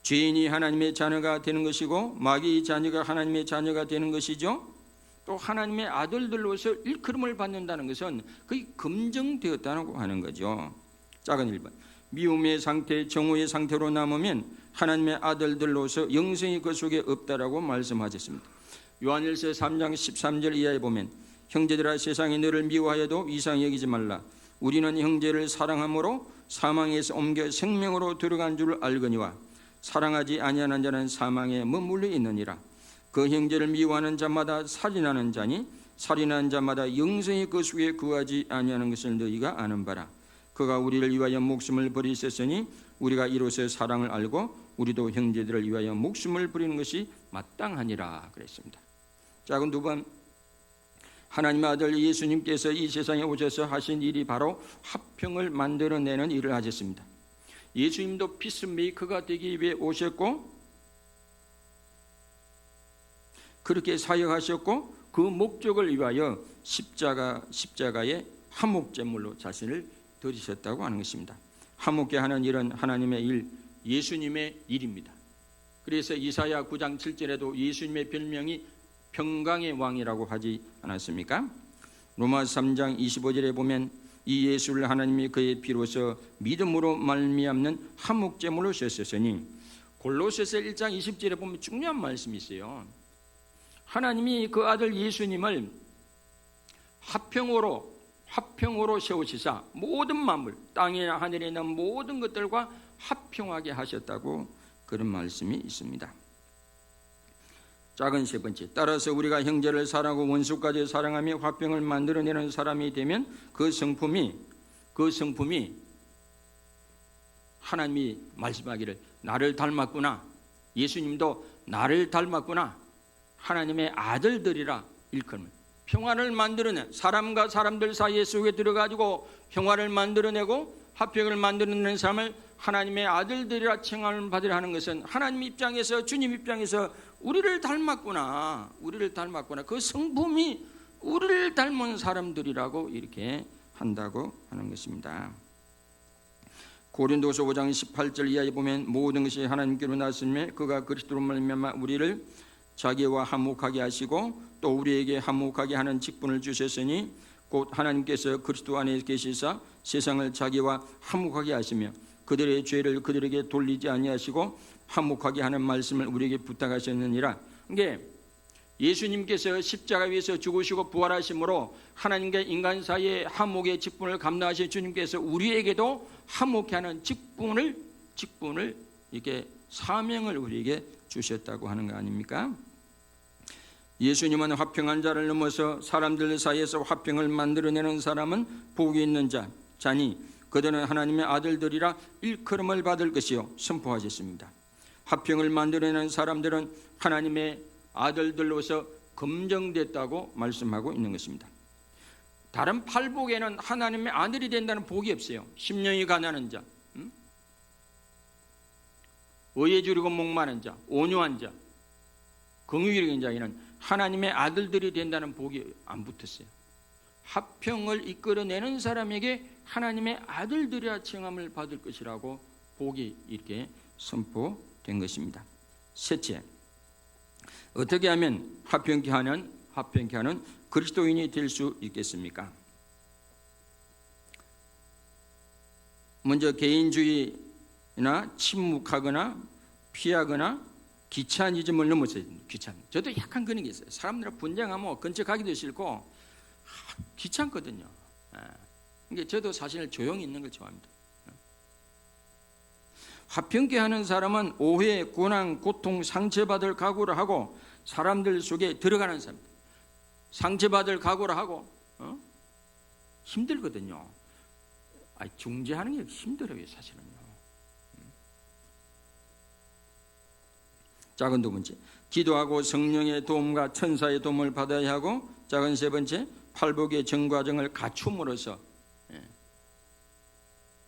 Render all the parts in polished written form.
죄인이 하나님의 자녀가 되는 것이고 마귀의 자녀가 하나님의 자녀가 되는 것이죠. 또 하나님의 아들들로서 일컬음을 받는다는 것은 거의 검증되었다고 하는 거죠. 작은 1번, 미움의 상태, 정오의 상태로 남으면 하나님의 아들들로서 영생이 그 속에 없다라고 말씀하셨습니다. 요한일서 3장 13절 이하에 보면 형제들아 세상이 너를 미워하여도 이상히 여기지 말라. 우리는 형제를 사랑함으로 사망에서 옮겨 생명으로 들어간 줄 알거니와 사랑하지 아니하는 자는 사망에 머물러 있느니라. 그 형제를 미워하는 자마다 살인하는 자니 살인하는 자마다 영생의 그 속에 거하지 아니하는 것을 너희가 아는 바라. 그가 우리를 위하여 목숨을 버리셨으니 우리가 이로써 사랑을 알고 우리도 형제들을 위하여 목숨을 버리는 것이 마땅하니라 그랬습니다. 작은 2번, 하나님의 아들 예수님께서 이 세상에 오셔서 하신 일이 바로 화평을 만들어내는 일을 하셨습니다. 예수님도 피스메이커가 되기 위해 오셨고 그렇게 사역하셨고 그 목적을 위하여 십자가의 화목제물로 자신을 드리셨다고 하는 것입니다. 화목케 하는 일은 하나님의 일, 예수님의 일입니다. 그래서 이사야 9장 7절에도 예수님의 별명이 평강의 왕이라고 하지 않았습니까? 로마서 3장 25절에 보면 이 예수를 하나님이 그의 피로서 믿음으로 말미암는 화목제물로 쓰셨으니, 골로새서 1장 20절에 보면 중요한 말씀이 있어요. 하나님이 그 아들 예수님을 화평으로 세우시사 모든 만물, 땅이나 하늘에 있는 모든 것들과 화평하게 하셨다고 그런 말씀이 있습니다. 작은 3번째, 따라서 우리가 형제를 사랑하고 원수까지 사랑하며 화평을 만들어내는 사람이 되면 그 성품이 하나님이 말씀하기를 나를 닮았구나, 예수님도 나를 닮았구나, 하나님의 아들들이라 일컬음을, 평화를 만들어내, 사람과 사람들 사이에 속에 들어가지고 평화를 만들어내고 화평을 만들어내는 사람을 하나님의 아들들이라 칭함을 받으려 하는 것은 하나님 입장에서, 주님 입장에서 우리를 닮았구나, 그 성품이 우리를 닮은 사람들이라고 이렇게 한다고 하는 것입니다. 고린도서 5장 18절 이하에 보면 모든 것이 하나님께로 났으며 그가 그리스도로 말미암아 우리를 자기와 화목하게 하시고 또 우리에게 화목하게 하는 직분을 주셨으니 곧 하나님께서 그리스도 안에 계시사 세상을 자기와 화목하게 하시며 그들의 죄를 그들에게 돌리지 아니하시고 화목하게 하는 말씀을 우리에게 부탁하셨느니라. 이게 예수님께서 십자가 위에서 죽으시고 부활하심으로 하나님과 인간 사이의 화목의 직분을 감당하신 주님께서 우리에게도 화목케 하는 직분을 이렇게 사명을 우리에게 주셨다고 하는 거 아닙니까? 예수님은 화평한 자를 넘어서 사람들 사이에서 화평을 만들어내는 사람은 복이 있는 자니 그들은 하나님의 아들들이라 일컬음을 받을 것이요 선포하셨습니다. 화평을 만들어내는 사람들은 하나님의 아들들로서 검증됐다고 말씀하고 있는 것입니다. 다른 팔복에는 하나님의 아들이 된다는 복이 없어요. 심령이 가난한 자, 의에 주리고 목마른 자, 온유한 자, 긍휼적인 자에는 하나님의 아들들이 된다는 복이 안 붙었어요. 화평을 이끌어내는 사람에게 하나님의 아들들이라 칭함을 받을 것이라고 복이 이렇게 선포된 것입니다. 셋째, 어떻게 하면 화평케 하는 그리스도인이 될 수 있겠습니까? 먼저 개인주의나 침묵하거나 피하거나 귀차니즘을 넘어서야 됩니다. 저도 약간 그런 게 있어요. 사람들하고 분쟁하면 근처 가기도 싫고 귀찮거든요. 그러니까 저도 사실 조용히 있는 걸 좋아합니다. 화평케 하는 사람은 오해, 고난, 고통, 상처받을 각오를 하고 사람들 속에 들어가는 사람입니다. 상처받을 각오를 하고 힘들거든요. 중재하는 게 힘들어요, 사실은요. 작은 2번째, 기도하고 성령의 도움과 천사의 도움을 받아야 하고, 작은 3번째, 팔복의 정과정을 갖춤으로써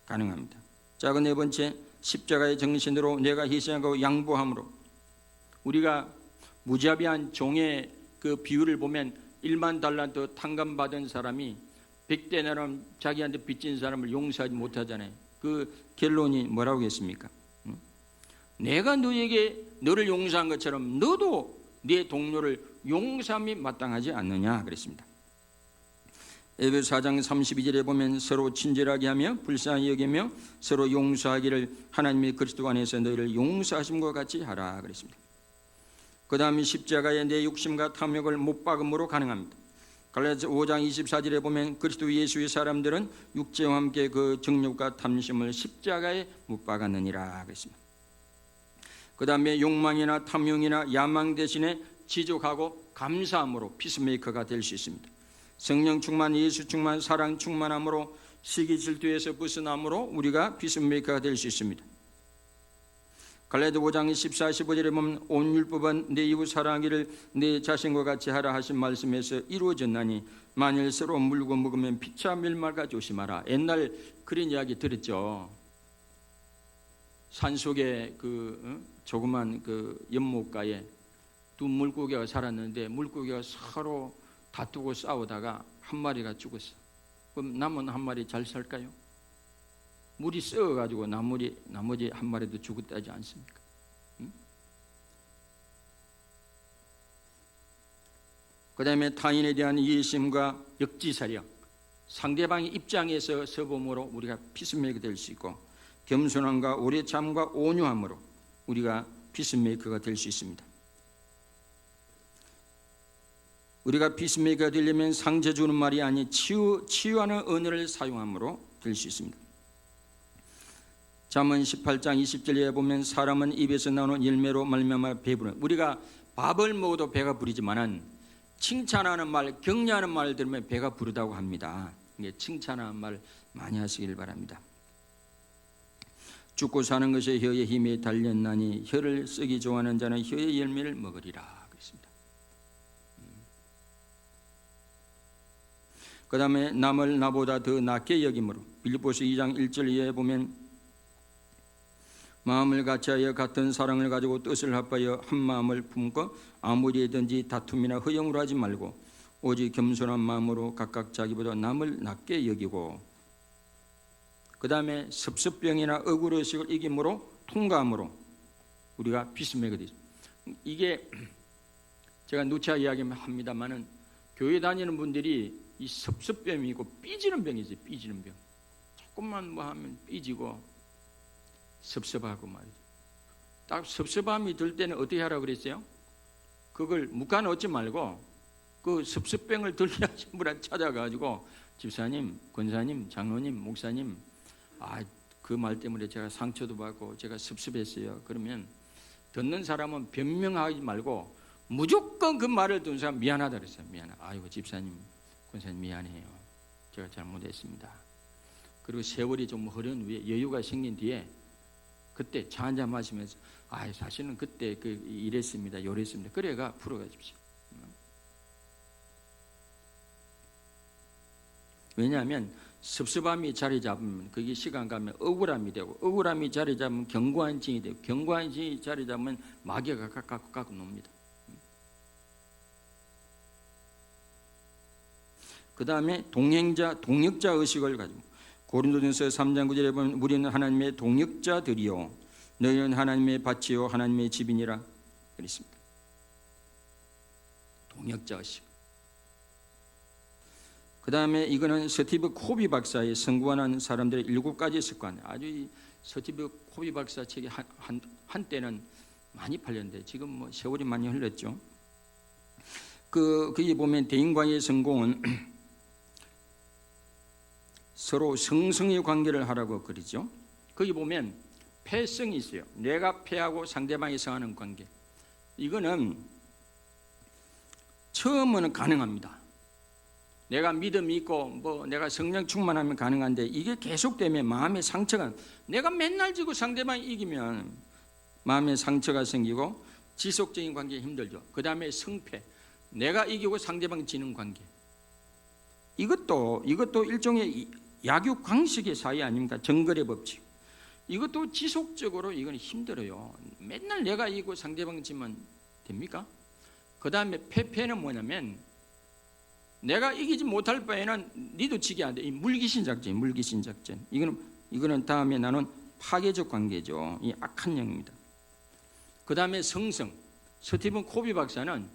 가능합니다. 작은 4번째, 십자가의 정신으로 내가 희생하고 양보함으로. 우리가 무자비한 종의 그 비유를 보면 1만 달란트 탕감받은 사람이 100데나리 자기한테 빚진 사람을 용서하지 못하잖아요. 그 결론이 뭐라고 했습니까? 내가 너를 용서한 것처럼 너도 네 동료를 용서함이 마땅하지 않느냐 그랬습니다. 에베소 4장 32절에 보면 서로 친절하게 하며 불쌍히 여기며 서로 용서하기를 하나님의 그리스도 안에서 너희를 용서하심과 같이 하라 그랬습니다. 그 다음에 십자가에 내 욕심과 탐욕을 못 박음으로 가능합니다. 갈라디아서 5장 24절에 보면 그리스도 예수의 사람들은 육체와 함께 그 정욕과 탐심을 십자가에 못 박았느니라 그랬습니다. 그 다음에 욕망이나 탐욕이나 야망 대신에 지족하고 감사함으로 피스메이커가 될 수 있습니다. 성령 충만, 예수 충만, 사랑 충만함으로 시기 질투에서 벗어남으로 우리가 피스메이커가 될 수 있습니다. 갈라디아 5장 14, 15절에 보면 온 율법은 내 이웃 사랑하기를 내 자신과 같이 하라 하신 말씀에서 이루어졌나니 만일 서로 물고 먹으면 피차 멸망과 조심하라. 옛날 그런 이야기 들었죠. 산속에 조그만 연못가에 두 물고기가 살았는데 물고기가 서로 다투고 싸우다가 한 마리가 죽었어. 그럼 남은 한 마리 잘 살까요? 물이 썩어가지고 나머지 한 마리도 죽었다지 않습니까? 그 다음에 타인에 대한 이해심과 역지사려, 상대방의 입장에서 서봄으로 우리가 피스메이커가 될 수 있고, 겸손함과 오래 참과 온유함으로 우리가 피스메이커가 될 수 있습니다. 우리가 피스메이커가 되려면 상처 주는 말이 아닌 치유하는 언어를 사용함으로 될 수 있습니다. 잠언 18장 20절에 보면 사람은 입에서 나오는 열매로 말미암아 배부른, 우리가 밥을 먹어도 배가 부르지만은 칭찬하는 말, 격려하는 말을 들으면 배가 부르다고 합니다. 칭찬하는 말 많이 하시길 바랍니다. 죽고 사는 것이 혀의 힘에 달렸나니 혀를 쓰기 좋아하는 자는 혀의 열매를 먹으리라 그랬습니다. 그 다음에 남을 나보다 더 낫게 여김으로 빌립보서 2장 1절에 보면 마음을 같이하여 같은 사랑을 가지고 뜻을 합하여 한 마음을 품고 아무리든지 다툼이나 허영으로 하지 말고 오직 겸손한 마음으로 각각 자기보다 남을 낫게 여기고, 그 다음에 섭섭병이나 억울의식을 이김으로 통과함으로 우리가 피스메이커가 되죠. 이게 제가 누차 이야기합니다만은 교회 다니는 분들이 이 섭섭병이고 삐지는 병이지. 삐지는 병. 조금만 뭐 하면 삐지고 섭섭하고 말이죠. 딱 섭섭함이 들 때는 어떻게 하라고 그랬어요? 그걸 묵간 얻지 말고 그 섭섭병을 들게 하신 분한테 찾아가지고 집사님, 권사님, 장로님, 목사님, 그 말 때문에 제가 상처도 받고 제가 섭섭했어요. 그러면 듣는 사람은 변명하지 말고 무조건 그 말을 듣는 사람 미안하다 그랬어요. 아이고 집사님, 권사님 미안해요. 제가 잘못했습니다. 그리고 세월이 좀 흐른 후에 여유가 생긴 뒤에 그때 차 한잔 마시면서 사실은 그때 이랬습니다, 요랬습니다. 그래가 풀어가십시오. 왜냐하면 섭섭함이 자리 잡으면 그게 시간 가면 억울함이 되고, 억울함이 자리 잡으면 견고한 진이 되고, 견고한 진이 자리 잡으면 마귀가 갖고 놉니다. 그 다음에 동역자 의식을 가지고 고린도전서 3장 9절에 보면 우리는 하나님의 동역자들이요 너희는 하나님의 밭이요 하나님의 집이니라 그랬습니다. 동역자 의식. 그 다음에 이거는 스티브 코비 박사의 성공하는 사람들의 7가지 습관. 아주 이 스티브 코비 박사 책이 한때는 많이 팔렸는데 지금 뭐 세월이 많이 흘렀죠. 거기 보면 대인관계의 성공은 서로 성성의 관계를 하라고 그러죠. 거기 보면 패성이 있어요. 내가 패하고 상대방이 성하는 관계. 이거는 처음은 가능합니다. 내가 믿음이 있고 내가 성령 충만하면 가능한데 이게 계속되면 마음의 상처가, 내가 맨날 지고 상대방이 이기면 마음의 상처가 생기고 지속적인 관계가 힘들죠. 그 다음에 성패, 내가 이기고 상대방이 지는 관계. 이것도 일종의 약육 광식의 사회 아닙니까? 정글의 법칙. 이것도 지속적으로 이건 힘들어요. 맨날 내가 이기고 상대방이 지면 됩니까? 그 다음에 패는 뭐냐면 내가 이기지 못할 바에는 니도 지게 안 돼. 이 물귀신 작전. 이거는 다음에 나눈 파괴적 관계죠. 이 악한 영입니다. 그 다음에 성성. 스티븐 코비 박사는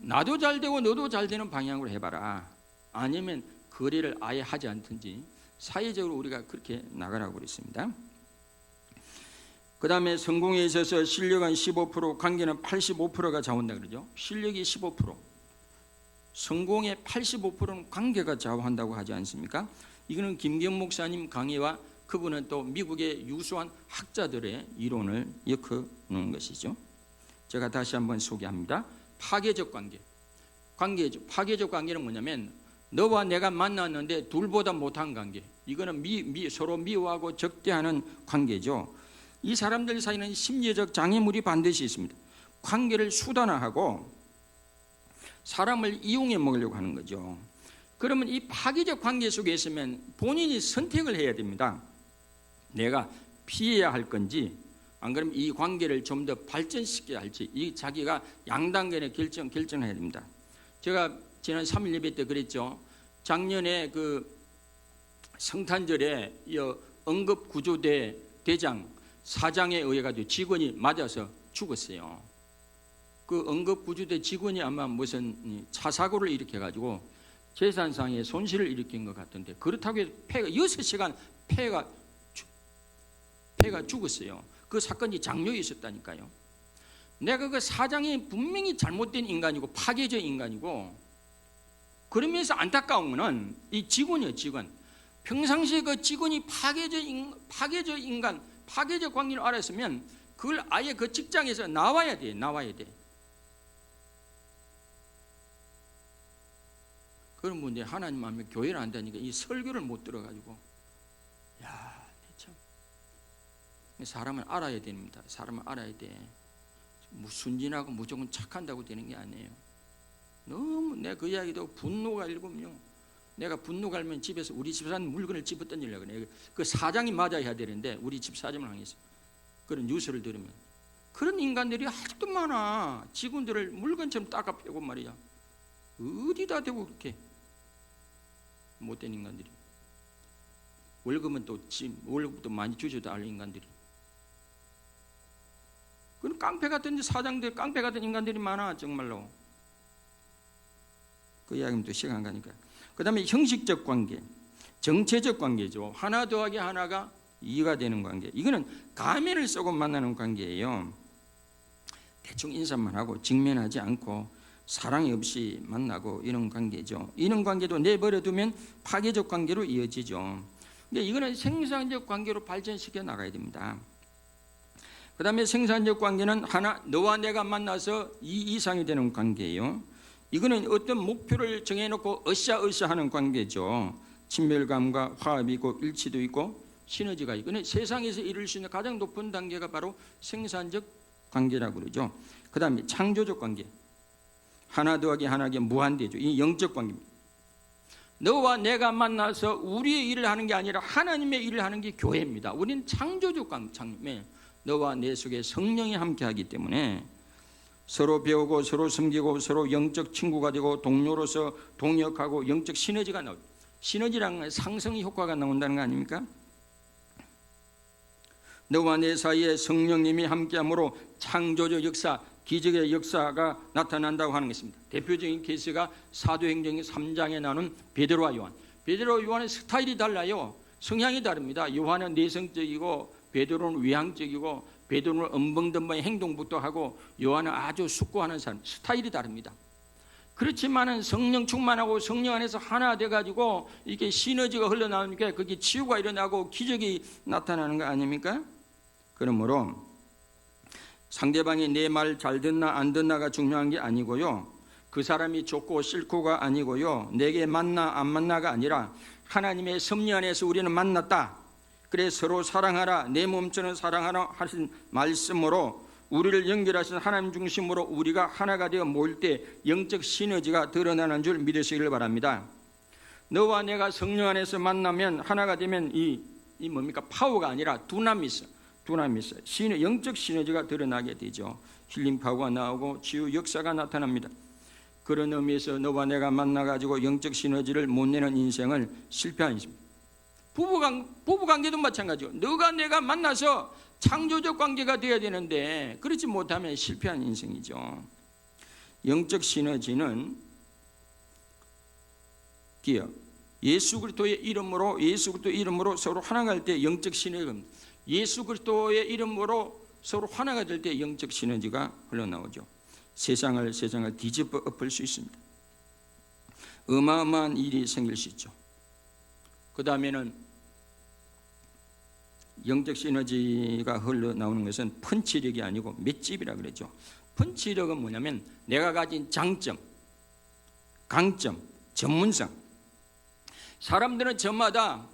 나도 잘 되고 너도 잘 되는 방향으로 해봐라. 아니면 거래를 아예 하지 않든지 사회적으로 우리가 그렇게 나가라고 그랬습니다. 그 다음에 성공에 있어서 실력은 15%, 관계는 85%가 좌우한다 그러죠. 실력이 15%, 성공의 85%는 관계가 좌우한다고 하지 않습니까? 이거는 김경 목사님 강의와 그분은 또 미국의 유수한 학자들의 이론을 엮어놓은 것이죠. 제가 다시 한번 소개합니다. 파괴적 관계. 파괴적 관계는 뭐냐면 너와 내가 만났는데 둘보다 못한 관계. 이거는 서로 미워하고 적대하는 관계죠. 이 사람들 사이는 심리적 장애물이 반드시 있습니다. 관계를 수단화하고 사람을 이용해 먹으려고 하는 거죠. 그러면 이 파괴적 관계 속에 있으면 본인이 선택을 해야 됩니다. 내가 피해야 할 건지 안 그러면 이 관계를 좀 더 발전시켜야 할지 이 자기가 양단간에 결정해야 됩니다. 제가 지난 3일 예배 때 그랬죠. 작년에 그 성탄절에 응급구조대 대장 사장에 의해 가지고 직원이 맞아서 죽었어요. 그 응급구조대 직원이 아마 무슨 차 사고를 일으켜 가지고 재산상의 손실을 일으킨 것 같은데 그렇다고 해서 6시간 폐가 죽었어요. 그 사건이 장려에 있었다니까요. 내가 그 사장이 분명히 잘못된 인간이고 파괴적 인간이고 그러면서 안타까운 거는 이 직원이에요. 직원. 평상시에 그 직원이 파괴적 인간, 파괴적 관계를 알았으면 그걸 아예 그 직장에서 나와야 돼. 그런 문제 하나님 하면 교회를 안 다니까 이 설교를 못 들어가지고 참 사람은 알아야 됩니다. 사람은 알아야 돼. 순진하고 무조건 착한다고 되는 게 아니에요. 너무 내가 그 이야기도 분노가 일군요. 내가 분노 갈면 집에서 우리 집 사는 물건을 집어 던지려고 그래. 그 사장이 맞아야 되는데 우리 집 사장을 항해서 그런 뉴스를 들으면 그런 인간들이 아직도 많아. 직원들을 물건처럼 닦아 패고 말이야. 어디다 대고 그렇게 못된 인간들이. 월급도 많이 주셔도 알 인간들이. 그런 깡패 같은 사장들, 깡패 같은 인간들이 많아 정말로. 그 이야기는 또 시간 가니까. 그 다음에 형식적 관계, 정체적 관계죠. 하나 더하기 하나가 2가 되는 관계. 이거는 가면을 쓰고 만나는 관계예요. 대충 인사만 하고 직면하지 않고 사랑이 없이 만나고 이런 관계죠. 이런 관계도 내버려두면 파괴적 관계로 이어지죠. 근데 이거는 생산적 관계로 발전시켜 나가야 됩니다. 그 다음에 생산적 관계는 너와 내가 만나서 2 이상이 되는 관계예요. 이거는 어떤 목표를 정해놓고 으쌰으쌰 하는 관계죠. 친밀감과 화합이 있고 일치도 있고 시너지가 있고 세상에서 이룰 수 있는 가장 높은 단계가 바로 생산적 관계라고 그러죠. 그 다음에 창조적 관계. 하나 더하기 하나가 무한대죠. 이 영적 관계입니다. 너와 내가 만나서 우리의 일을 하는 게 아니라 하나님의 일을 하는 게 교회입니다. 우리는 창조적 관계. 너와 내 속에 성령이 함께하기 때문에 서로 배우고 서로 섬기고 서로 영적 친구가 되고 동료로서 동역하고 영적 시너지가 나오죠. 시너지란 상승 효과가 나온다는 거 아닙니까? 너와 내 사이에 성령님이 함께함으로 창조적 역사, 기적의 역사가 나타난다고 하는 것입니다. 대표적인 케이스가 사도행전 3장에 나오는 베드로와 요한. 베드로와 요한의 스타일이 달라요. 성향이 다릅니다. 요한은 내성적이고 베드로는 외향적이고 베드로는 엄벙덤벙 행동부터 하고 요한은 아주 숙고하는 사람. 스타일이 다릅니다. 그렇지만은 성령 충만하고 성령 안에서 하나 돼가지고 이게 시너지가 흘러나오니까 그게 치유가 일어나고 기적이 나타나는 거 아닙니까? 그러므로 상대방이 내 말 잘 듣나 안 듣나가 중요한 게 아니고요. 그 사람이 좋고 싫고가 아니고요. 내게 맞나 안 맞나가 아니라 하나님의 섭리 안에서 우리는 만났다. 그래 서로 사랑하라. 내 몸처럼 사랑하라 하신 말씀으로 우리를 연결하신 하나님 중심으로 우리가 하나가 되어 모일 때 영적 시너지가 드러나는 줄 믿으시기를 바랍니다. 너와 내가 성령 안에서 만나면 하나가 되면 이 뭡니까? 파워가 아니라 두나미스, 영적 시너지가 드러나게 되죠. 힐링 파워가 나오고 치유 역사가 나타납니다. 그런 의미에서 너와 내가 만나가지고 영적 시너지를 못 내는 인생을 실패한 인생입니다. 부부관계도 마찬가지고 너가 내가 만나서 창조적 관계가 되어야 되는데 그렇지 못하면 실패한 인생이죠. 영적 시너지는 기억, 예수 그리스도의 이름으로 서로 하나가 될 때 영적 시너지, 예수 그리스도의 이름으로 서로 하나가 될 때 영적 시너지가 흘러나오죠. 세상을 뒤집어 엎을 수 있습니다. 어마어마한 일이 생길 수 있죠. 그 다음에는 영적 시너지가 흘러나오는 것은 펀치력이 아니고 맷집이라 그러죠. 펀치력은 뭐냐면 내가 가진 장점, 강점, 전문성. 사람들은 저마다,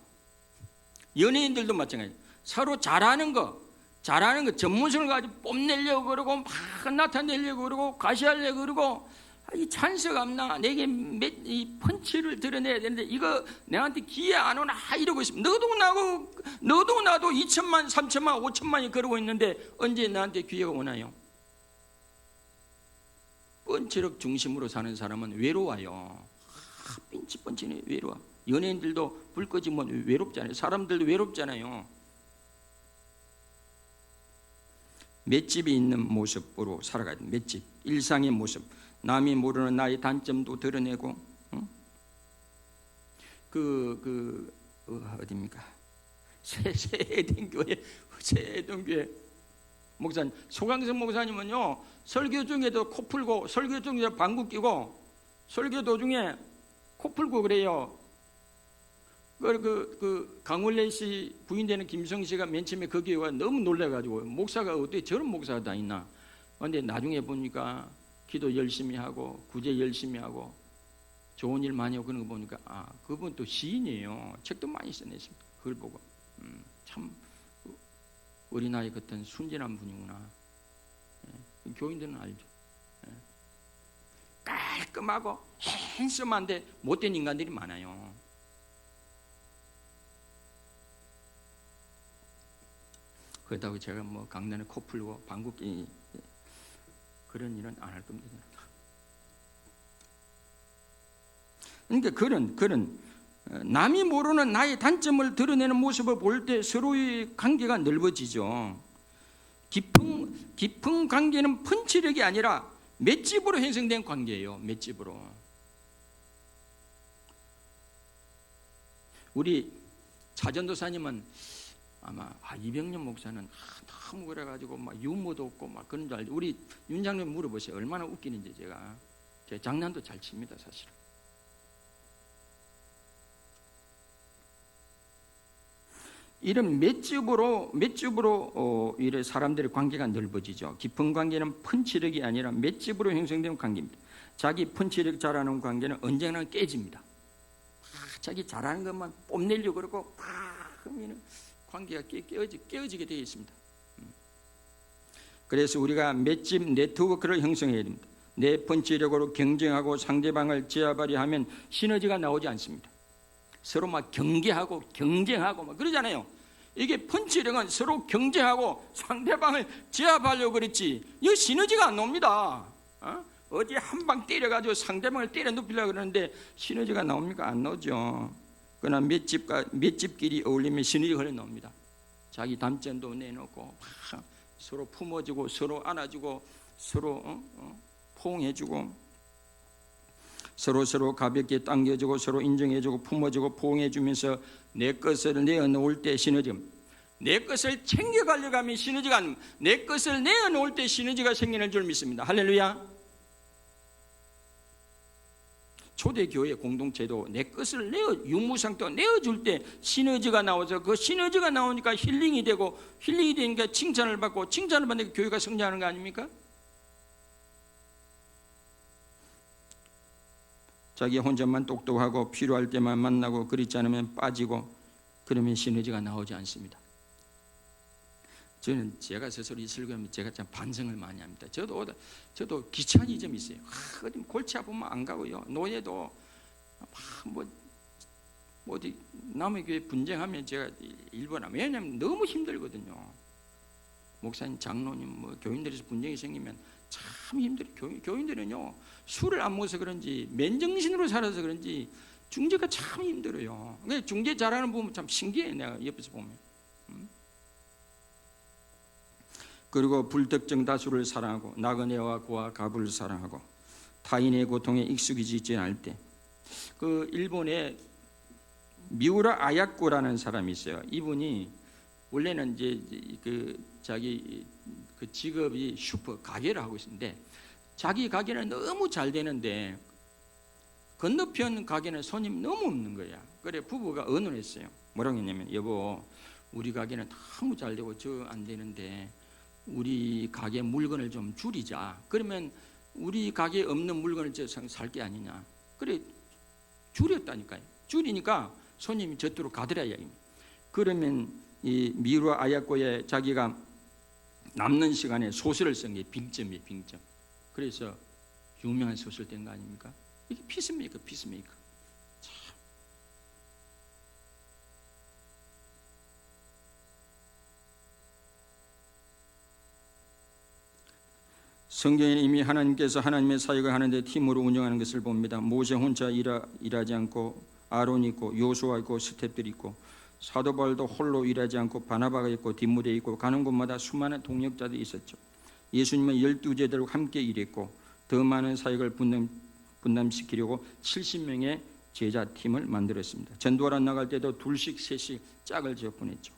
연예인들도 마찬가지예요. 서로 잘하는 거 전문성을 가지고 뽐내려고 그러고 막 나타내려고 그러고 가시하려고 그러고, 이 찬스가 내게 이 펀치를 드러내야 되는데 이거 내한테 기회 안 오나 이러고 있습니다. 너도 나도 2천만, 3천만, 5천만이 그러고 있는데 언제 나한테 기회가 오나요? 펀치력 중심으로 사는 사람은 외로워요. 뻔치네 외로워. 연예인들도 불 꺼지면 외롭잖아요. 사람들도 외롭잖아요. 맷집이 있는 모습으로 살아가야 돼. 맷집, 일상의 모습. 남이 모르는 나의 단점도 드러내고, 어디입니까? 세대교회 목사님, 소강성 목사님은요, 설교 중에도 코 풀고, 설교 중에 방구 끼고, 설교 도중에 코 풀고 그래요. 강원래 씨 부인 되는 김성 씨가 맨 처음에 그 교회가 너무 놀라가지고, 목사가 어떻게 저런 목사가 다 있나? 근데 나중에 보니까 기도 열심히 하고 구제 열심히 하고 좋은 일 많이 하고 그런 거 보니까 그분 또 시인이에요. 책도 많이 써냈습니다. 그걸 보고 참 어린아이 같은 순진한 분이구나. 교인들은 알죠. 깔끔하고 핸섬한데 못된 인간들이 많아요. 그렇다고 제가 강단에 코 풀고 방구 끼 그런 일은 안 할 겁니다. 그러니까 그런 남이 모르는 나의 단점을 드러내는 모습을 볼 때 서로의 관계가 넓어지죠. 깊은 관계는 펀치력이 아니라 맷집으로 형성된 관계예요. 맷집으로. 우리 차전도사님은 아마 이병년 목사는 너무 그래가지고 막 유머도 없고 막 그런 줄 알죠. 우리 윤 장님 물어보세요. 얼마나 웃기는지 제가 장난도 잘 칩니다, 사실. 이런 맷집으로 이래 사람들의 관계가 넓어지죠. 깊은 관계는 펀치력이 아니라 맷집으로 형성된 관계입니다. 자기 펀치력 잘하는 관계는 언제나 깨집니다. 자기 잘하는 것만 뽐내려고 그러고 하면 관계가 깨어지게 되어 있습니다. 그래서 우리가 맷집 네트워크를 형성해야 됩니다. 내 펀치력으로 경쟁하고 상대방을 제압하려 하면 시너지가 나오지 않습니다. 서로 막 경계하고 경쟁하고 막 그러잖아요. 이게 펀치력은 서로 경쟁하고 상대방을 제압하려고 그랬지 이 시너지가 안 나옵니다. 어디 한 방 때려가지고 상대방을 때려 눕히려고 그러는데 시너지가 나옵니까? 안 나오죠. 그러나 맷집끼리 어울리면 시너지가 흘러나옵니다. 자기 단점도 내놓고 서로 품어주고 서로 안아주고 서로 포옹해주고 서로 가볍게 당겨주고 서로 인정해주고 품어주고 포옹해주면서 내 것을 내어놓을 때 시너지, 내 것을 챙겨가려고 하면 시너지가 안 납니다. 내 것을 내어놓을 때 시너지가 생기는 줄 믿습니다. 할렐루야. 초대교회 공동체도 내 것을 유무상도 내어줄 때 시너지가 나와서 그 시너지가 나오니까 힐링이 되고 힐링이 되니까 칭찬을 받고 칭찬을 받으니까 교회가 성장하는 거 아닙니까? 자기 혼자만 똑똑하고 필요할 때만 만나고 그렇지 않으면 빠지고 그러면 시너지가 나오지 않습니다. 저는 제가 스스로 이 설교하면 제가 참 반성을 많이 합니다. 저도 귀찮은 점이 있어요. 어디 골치 아프면 안 가고요. 노예도 어디 남의 교회 분쟁하면 제가 일본 하면 왜냐하면 너무 힘들거든요. 목사님, 장로님, 교인들에서 분쟁이 생기면 참 힘들어요. 교인들은요 술을 안 먹어서 그런지 맨정신으로 살아서 그런지 중재가 참 힘들어요. 중재 잘하는 부분 참 신기해. 내가 옆에서 보면. 그리고 불특정 다수를 사랑하고 나그네와 고아 가부를 사랑하고 타인의 고통에 익숙해지지 않을 때, 그 일본에 미우라 아야코라는 사람이 있어요. 이분이 원래는 이제 자기 직업이 슈퍼 가게를 하고 있는데, 자기 가게는 너무 잘 되는데 건너편 가게는 손님 너무 없는 거야. 그래 부부가 의논했어요. 뭐라고 했냐면, 여보, 우리 가게는 너무 잘 되고 저 안 되는데 우리 가게 물건을 좀 줄이자. 그러면 우리 가게에 없는 물건을 살 게 아니냐. 그래 줄였다니까요. 줄이니까 손님이 저쪽으로 가더라 이야기입니다. 그러면 이 미우라 아야코의 자기가 남는 시간에 소설을 쓴 게 빙점이에요. 빙점. 그래서 유명한 소설 된 거 아닙니까? 이게 피스메이커. 참. 성경에는 이미 하나님께서 하나님의 사역을 하는데 팀으로 운영하는 것을 봅니다. 모세 혼자 일하지 않고 아론이 있고 요수아 있고 스텝들이 있고, 사도 바울도 홀로 일하지 않고 바나바가 있고 디모데 있고, 가는 곳마다 수많은 동역자들이 있었죠. 예수님은 12제자들과 함께 일했고 더 많은 사역을 분담시키려고 70명의 제자팀을 만들었습니다. 전도하러 나갈 때도 둘씩 셋씩 짝을 지어 보냈죠.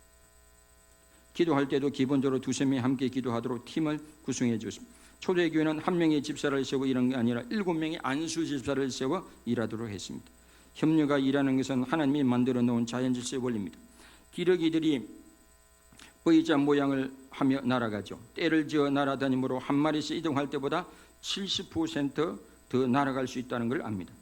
기도할 때도 기본적으로 두세 명이 함께 기도하도록 팀을 구성해 주었습니다. 초대교회는 한 명의 집사를 세우고 이런 게 아니라 7명의 안수 집사를 세워 일하도록 했습니다. 협력과 일하는 것은 하나님이 만들어 놓은 자연질서의 원리입니다. 기러기들이 V자 모양을 하며 날아가죠. 때를 지어 날아다니므로 한 마리씩 이동할 때보다 70% 더 날아갈 수 있다는 걸 압니다.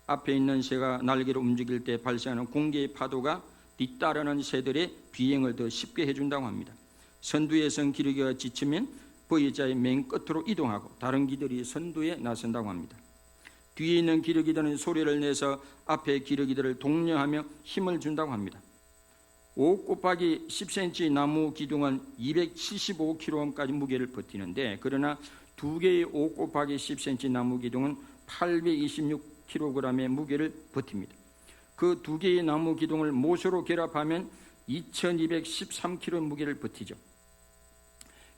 앞에 있는 새가 날개를 움직일 때 발생하는 공기의 파도가 뒤따르는 새들의 비행을 더 쉽게 해준다고 합니다. 선두에선 기러기가 지치면 V자의 맨 끝으로 이동하고 다른 기들이 선두에 나선다고 합니다. 뒤에 있는 기러기들은 소리를 내서 앞에 기러기들을 독려하며 힘을 준다고 합니다. 5 곱하기 10cm 나무 기둥은 275kg까지 무게를 버티는데, 그러나 두 개의 5 곱하기 10cm 나무 기둥은 826kg의 무게를 버팁니다. 그 두 개의 나무 기둥을 못으로 결합하면 2213kg 무게를 버티죠.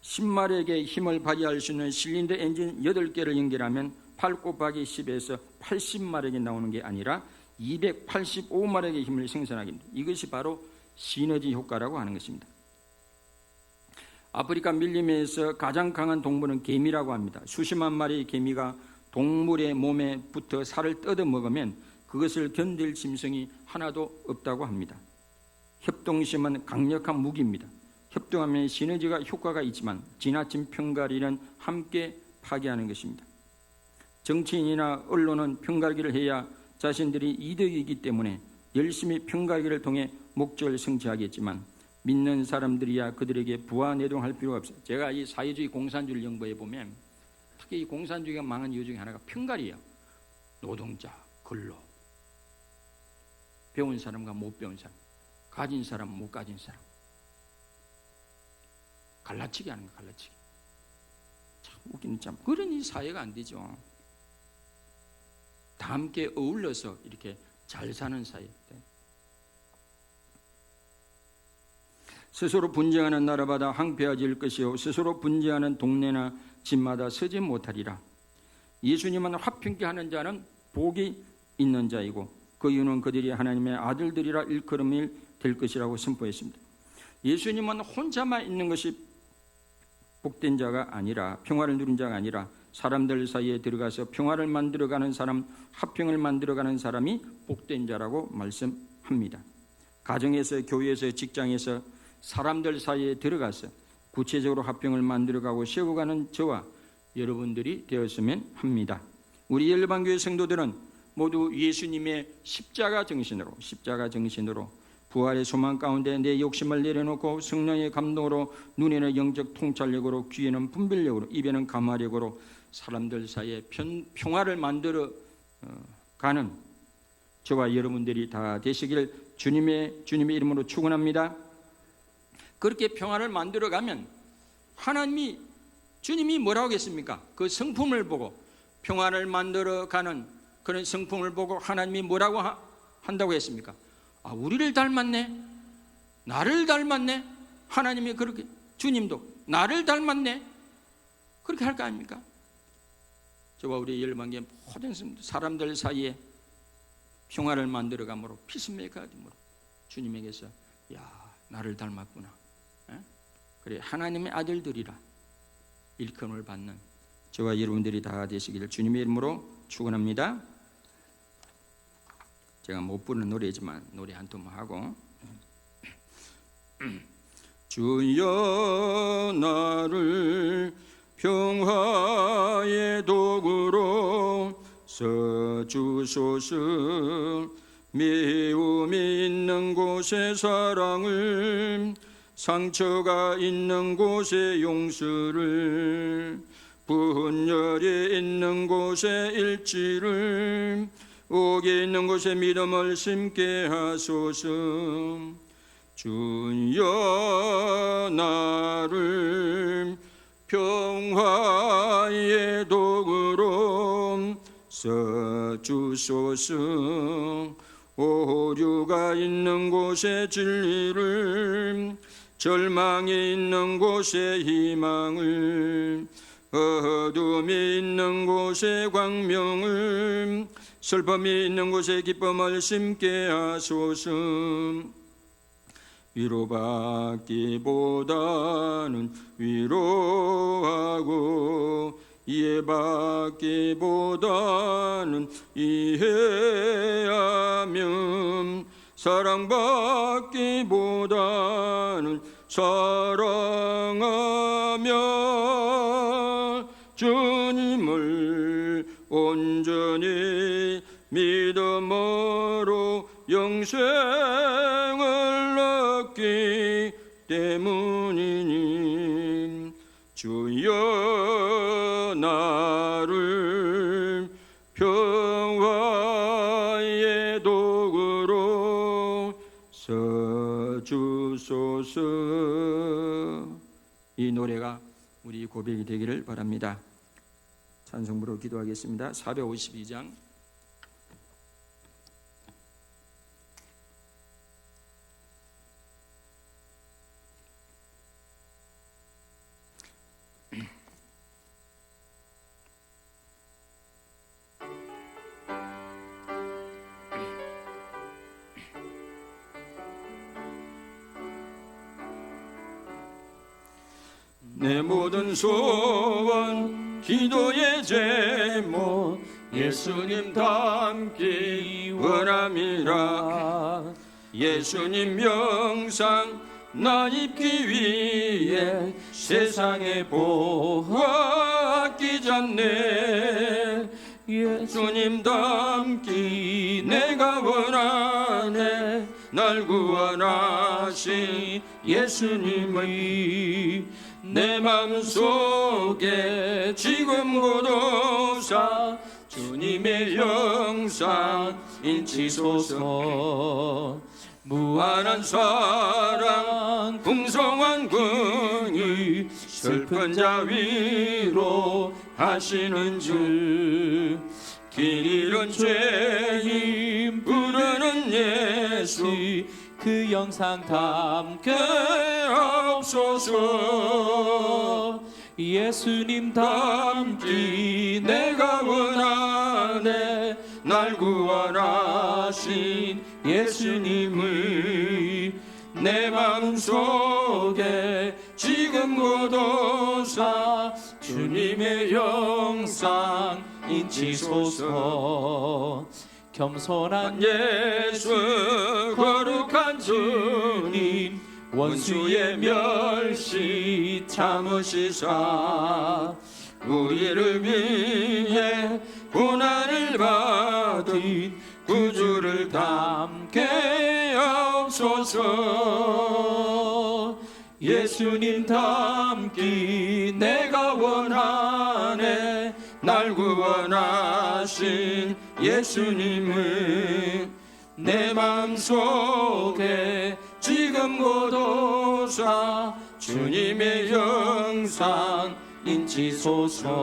10마력의 힘을 발휘할 수 있는 실린더 엔진 8개를 연결하면 8 곱하기 10에서 80마력이 나오는 게 아니라 285마력의 힘을 생산하게 됩니다. 이것이 바로 시너지 효과라고 하는 것입니다. 아프리카 밀림에서 가장 강한 동물은 개미라고 합니다. 수십만 마리의 개미가 동물의 몸에 붙어 살을 뜯어 먹으면 그것을 견딜 짐승이 하나도 없다고 합니다. 협동심은 강력한 무기입니다. 협동하면 시너지가 효과가 있지만 지나친 편가리는 함께 파괴하는 것입니다. 정치인이나 언론은 편가르기를 해야 자신들이 이득이기 때문에 열심히 편가르기를 통해 목적을 성취하겠지만, 믿는 사람들이야 그들에게 부하내동할 필요가 없어요. 제가 이 사회주의 공산주의를 연구해 보면 특히 이 공산주의가 망한 이유 중에 하나가 편가리예요. 노동자, 근로, 배운 사람과 못 배운 사람, 가진 사람, 못 가진 사람, 갈라치기 하는 거, 갈라치기. 참 웃기는, 참 그런 이 사회가 안 되죠. 다 함께 어울려서 이렇게 잘 사는 사회. 스스로 분쟁하는 나라마다 황폐해질 것이요 스스로 분쟁하는 동네나 집마다 서지 못하리라. 예수님은 화평케 하는 자는 복이 있는 자이고 그 이유는 그들이 하나님의 아들들이라 일컬음이 될 것이라고 선포했습니다. 예수님은 혼자만 있는 것이 복된 자가 아니라, 평화를 누린 자가 아니라 사람들 사이에 들어가서 평화를 만들어가는 사람, 화평을 만들어가는 사람이 복된 자라고 말씀합니다. 가정에서, 교회에서, 직장에서 사람들 사이에 들어가서 구체적으로 화평을 만들어가고 세워가는 저와 여러분들이 되었으면 합니다. 우리 열방교회 성도들은 모두 예수님의 십자가 정신으로 부활의 소망 가운데 내 욕심을 내려놓고 성령의 감동으로 눈에는 영적 통찰력으로, 귀에는 분별력으로, 입에는 감화력으로 사람들 사이에 평화를 만들어 가는 저와 여러분들이 다 되시길 주님의 이름으로 축원합니다. 그렇게 평화를 만들어 가면 주님이 뭐라고 했습니까? 그 성품을 보고, 평화를 만들어 가는 그런 성품을 보고 하나님이 뭐라고 한다고 했습니까? 우리를 닮았네, 나를 닮았네. 하나님이 그렇게 주님도 나를 닮았네, 그렇게 할 거 아닙니까? 저와 우리 열방계 모든 사람들 사이에 평화를 만들어감으로 피스메이커가 됨으로 주님에게서 야, 나를 닮았구나, 그래 하나님의 아들들이라 일컬음을 받는 저와 여러분들이 다 되시기를 주님의 이름으로 축원합니다. 제가 못 부르는 노래지만 노래 한 통만 하고 주여 나를 평화의 도구로 써주소서. 미움이 있는 곳에 사랑을, 상처가 있는 곳에 용서를, 분열이 있는 곳에 일치를, 옥이 있는 곳에 믿음을 심게 하소서. 주여 나를 평화의 도구로 써주소서. 오류가 있는 곳에 진리를, 절망이 있는 곳에 희망을, 어둠이 있는 곳에 광명을, 슬픔이 있는 곳에 기쁨을 심게 하소서. 위로받기보다는 위로하고, 이해받기보다는 이해하며, 사랑받기보다는 사랑하며, 주님을 온전히 믿음으로 영생을 얻기 때문이니, 주여 나를 평화의 도구로 써주소서. 이 노래가 우리 고백이 되기를 바랍니다. 찬송부로 기도하겠습니다. 452장 내 모든 소원 기도의 제목 예수님 닮기 원함이라. 예수님 명상 나 입기 위해 세상에 보았기 전에 예수님 닮기 내가 원하네. 날 구원하신 예수님의 내 마음속에 지금 고도사 주님의 영상 인치소서. 무한한 사랑 풍성한 긍휼 슬픈 자 위로 하시는 주. 길 잃은 죄인 부르는 예수 그 영상 담게 하옵소서. 예수님 닮기 내가 원하네. 날 구원하신 예수님을 내 마음속에 지금 고도사 주님의 영상 인치소서. 겸손한 예수 거룩한 주님 원수의 멸시 참으시사 우리를 위해 고난을 받은 구주를 담게 하옵소서. 예수님 닮기 내가 원하네. 날 구원하신 예수님을 내 마음속에 지금 고도사 주님의 영상 인치소서.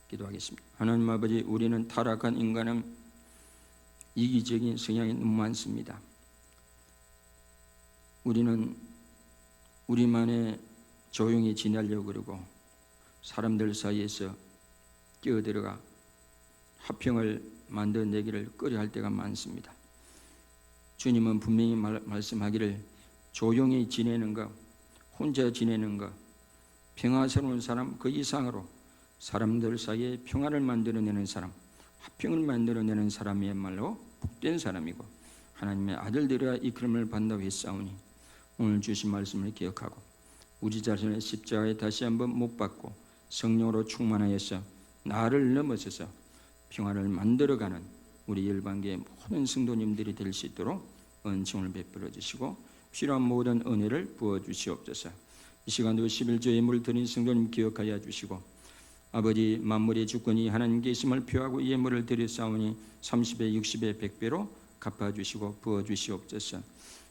기도하겠습니다. 하나님 아버지, 우리는 타락한 인간은 이기적인 성향이 너무 많습니다. 우리는 우리만의 조용히 지내려고 그러고 사람들 사이에서 끼어들어가 화평을 만들어내기를 꺼려할 때가 많습니다. 주님은 분명히 말씀하기를 조용히 지내는 것, 혼자 지내는 것, 평화스러운 사람 그 이상으로 사람들 사이에 평화를 만들어내는 사람, 화평을 만들어내는 사람이야말로 복된 사람이고 하나님의 아들들이라 이끌음을 받는다고 했사오니 오늘 주신 말씀을 기억하고 우리 자신을 십자가에 다시 한번 못 박고 성령으로 충만하여서 나를 넘어서서 평화를 만들어가는 우리 열방교의 모든 성도님들이 될 수 있도록 은총을 베풀어 주시고 필요한 모든 은혜를 부어 주시옵소서. 이 시간도 11조 예물을 드린 성도님 기억하여 주시고 아버지 만물의 주권이 하나님께 있음을 표하고 예물을 드렸사오니 30배 60배 100배로 갚아주시고 부어주시옵소서.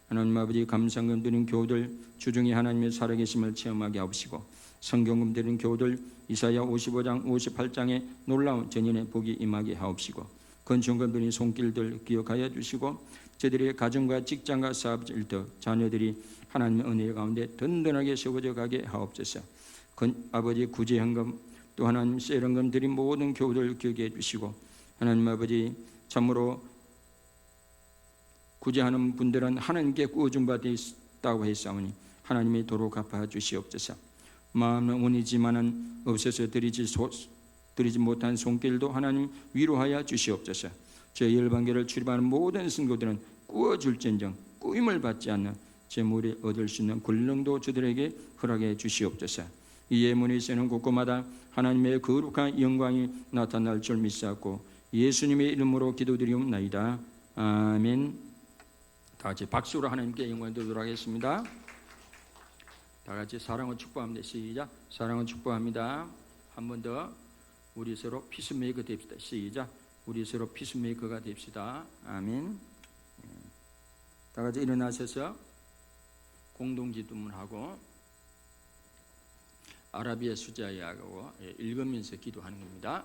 하나님 아버지 감상금 드린 교우들 주중에 하나님의 살아계심을 체험하게 하옵시고 성경금 드린 교우들 이사야 55장 58장에 놀라운 전연의 복이 임하게 하옵시고 건축금 드린 손길들 기억하여 주시고 저들의 가정과 직장과 사업 일터 자녀들이 하나님의 은혜 가운데 든든하게 세워져 가게 하옵소서. 아버지 구제헌금 또 하나님 세련금 드린 모든 교우들 기억해 주시고 하나님 아버지 참으로 구제하는 분들은 하나님께 꾸어준 바 있다고 했사오니 하나님이 도로 갚아 주시옵소서. 마음은 원이지만은 없어서 드리지 못한 손길도 하나님 위로하여 주시옵소서. 제 열방교를 출입하는 모든 성도들은 꾸어줄진정 꾸임을 받지 않는 재물이 얻을 수 있는 권능도 저들에게 허락해 주시옵소서. 이 예문에 쓰는 곳곳마다 하나님의 거룩한 영광이 나타날 줄 믿사옵고 예수님의 이름으로 기도드리옵나이다. 아멘. 다 같이 박수로 하나님께 영광 드리도록 하겠습니다. 다 같이 사랑을 축복합니다. 시작. 사랑을 축복합니다. 한 번 더 우리 서로 피스메이커 됩시다. 시작. 우리 서로 피스메이커가 됩시다. 아멘. 다 같이 일어나셔서 공동기도문하고 아라비아 수자야하고 읽으면서 기도하는 겁니다.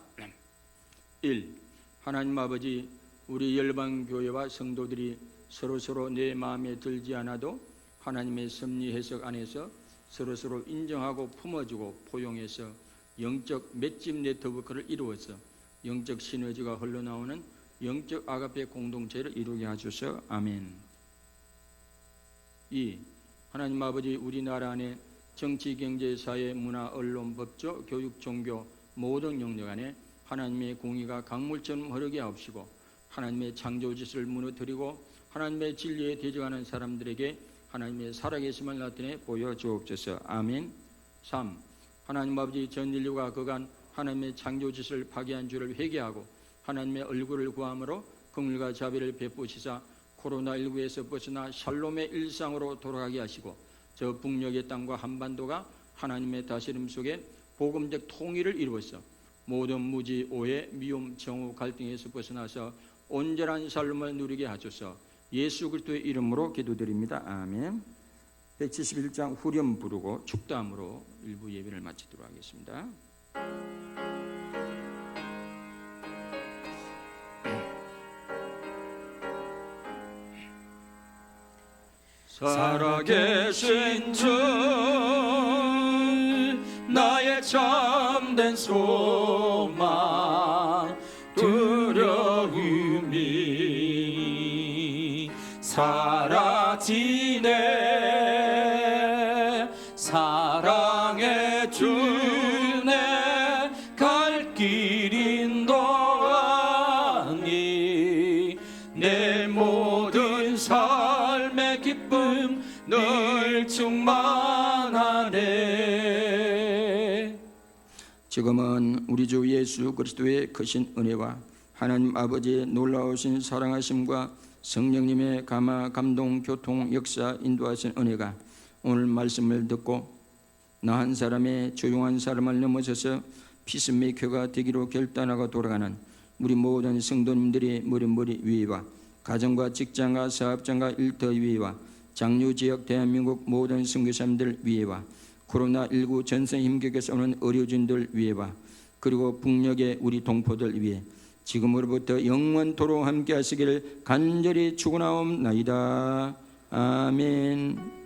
1. 하나님 아버지 우리 열방교회와 성도들이 서로서로 내 마음에 들지 않아도 하나님의 섭리 해석 안에서 서로서로 인정하고 품어주고 포용해서 영적 맷집 네트워크를 이루어서 영적 시너지가 흘러나오는 영적 아가페 공동체를 이루게 하소서. 아멘. 2. 하나님 아버지 우리나라 안에 정치, 경제, 사회, 문화, 언론, 법조, 교육, 종교 모든 영역 안에 하나님의 공의가 강물처럼 흐르게 하옵시고 하나님의 창조짓을 무너뜨리고 하나님의 진리에 대적하는 사람들에게 하나님의 살아계심을 나타내 보여주옵소서. 아멘. 3. 하나님 아버지 전 인류가 그간 하나님의 창조짓을 파괴한 줄을 회개하고 하나님의 얼굴을 구함으로 긍휼과 자비를 베푸시사 코로나19에서 벗어나 샬롬의 일상으로 돌아가게 하시고 저 북녘의 땅과 한반도가 하나님의 다스림 속에 복음적 통일을 이루어서 모든 무지, 오해, 미움, 정오, 갈등에서 벗어나서 온전한 삶을 누리게 하소서. 예수 그리스도의 이름으로 기도드립니다. 아멘. 171장 후렴 부르고 축담으로 일부 예배를 마치도록 하겠습니다. 살아계신 주 나의 참된 소망 두려움이 사라지네. 사랑의 주내 갈 길 인도하니 내 모든 삶의 기쁨 늘 충만하네. 지금은 우리 주 예수 그리스도의 크신 은혜와 하나님 아버지의 놀라우신 사랑하심과 성령님의 감화, 감동, 교통, 역사, 인도하신 은혜가 오늘 말씀을 듣고 나 한 사람의 조용한 사람을 넘어서서 피스메이커가 되기로 결단하고 돌아가는 우리 모든 성도님들이 머리 위에와 가정과 직장과 사업장과 일터 위에와 장류지역 대한민국 모든 선교사님들 위에와 코로나19 전선 힘격에서 오는 의료진들 위에와 그리고 북녘의 우리 동포들 위에 지금으로부터 영원토록 함께 하시기를 간절히 축원하옵나이다. 아멘.